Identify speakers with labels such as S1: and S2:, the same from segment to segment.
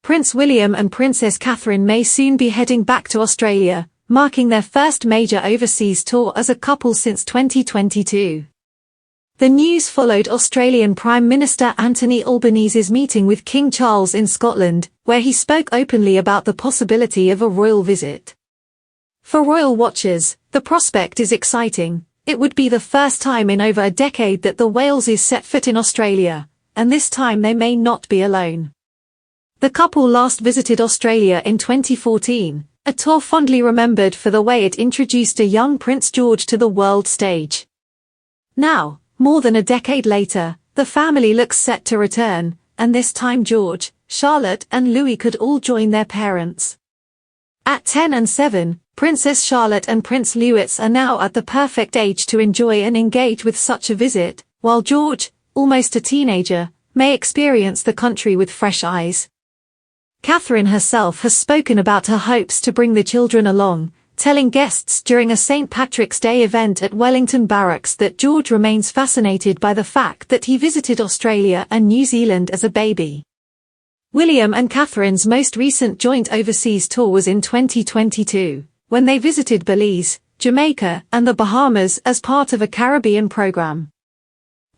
S1: Prince William and Princess Catherine may soon be heading back to Australia, marking their first major overseas tour as a couple since 2022. The news followed Australian Prime Minister Anthony Albanese's meeting with King Charles in Scotland, where he spoke openly about the possibility of a royal visit. For royal watchers, the prospect is exciting. It would be the first time in over a decade that the Waleses set foot in Australia, and this time they may not be alone. The couple last visited Australia in 2014, a tour fondly remembered for the way it introduced a young Prince George to the world stage. Now, more than a decade later, the family looks set to return, and this time George, Charlotte and Louis could all join their parents. At 10 and 7, Princess Charlotte and Prince Louis are now at the perfect age to enjoy and engage with such a visit, while George, almost a teenager, may experience the country with fresh eyes. Catherine herself has spoken about her hopes to bring the children along, telling guests during a St. Patrick's Day event at Wellington Barracks that George remains fascinated by the fact that he visited Australia and New Zealand as a baby. William and Catherine's most recent joint overseas tour was in 2022, when they visited Belize, Jamaica, and the Bahamas as part of a Caribbean program.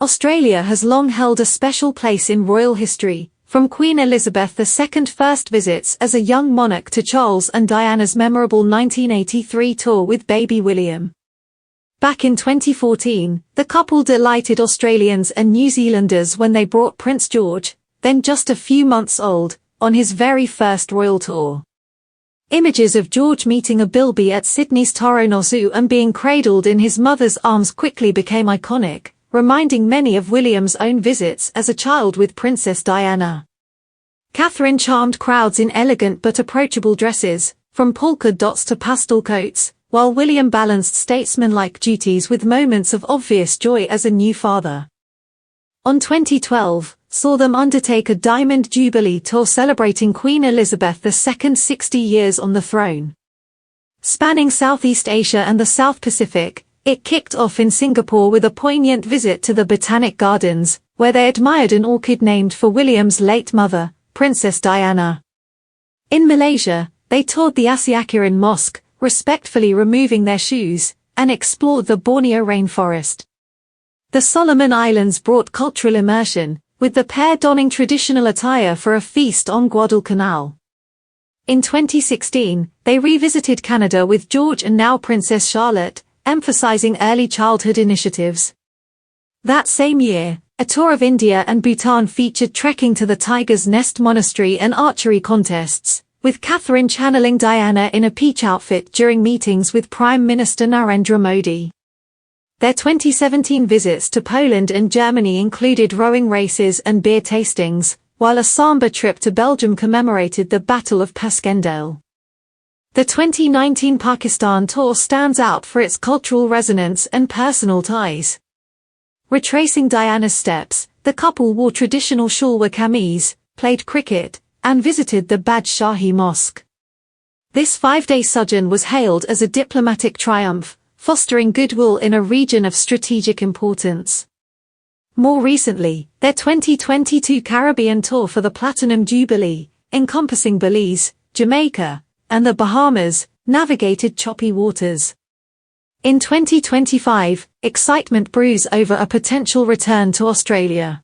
S1: Australia has long held a special place in royal history, from Queen Elizabeth II's first visits as a young monarch to Charles and Diana's memorable 1983 tour with baby William. Back in 2014, the couple delighted Australians and New Zealanders when they brought Prince George, then just a few months old, on his very first royal tour. Images of George meeting a bilby at Sydney's Taronga Zoo and being cradled in his mother's arms quickly became iconic, reminding many of William's own visits as a child with Princess Diana. Catherine charmed crowds in elegant but approachable dresses, from polka dots to pastel coats, while William balanced statesmanlike duties with moments of obvious joy as a new father. On 2012, saw them undertake a Diamond Jubilee tour celebrating Queen Elizabeth II's 60 years on the throne. Spanning Southeast Asia and the South Pacific, it kicked off in Singapore with a poignant visit to the Botanic Gardens, where they admired an orchid named for William's late mother, Princess Diana. In Malaysia, they toured the Asiakiran Mosque, respectfully removing their shoes, and explored the Borneo rainforest. The Solomon Islands brought cultural immersion, with the pair donning traditional attire for a feast on Guadalcanal. In 2016, they revisited Canada with George and now Princess Charlotte, emphasizing early childhood initiatives. That same year, a tour of India and Bhutan featured trekking to the Tiger's Nest Monastery and archery contests, with Catherine channeling Diana in a peach outfit during meetings with Prime Minister Narendra Modi. Their 2017 visits to Poland and Germany included rowing races and beer tastings, while a samba trip to Belgium commemorated the Battle of Passchendaele. The 2019 Pakistan tour stands out for its cultural resonance and personal ties. Retracing Diana's steps, the couple wore traditional shalwar kameez, played cricket, and visited the Badshahi Mosque. This 5-day sojourn was hailed as a diplomatic triumph, fostering goodwill in a region of strategic importance. More recently, their 2022 Caribbean tour for the Platinum Jubilee, encompassing Belize, Jamaica, and the Bahamas, navigated choppy waters. In 2025, excitement brews over a potential return to Australia.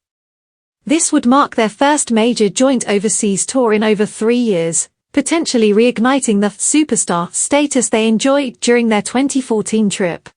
S1: This would mark their first major joint overseas tour in over 3 years, potentially reigniting the superstar status they enjoyed during their 2014 trip.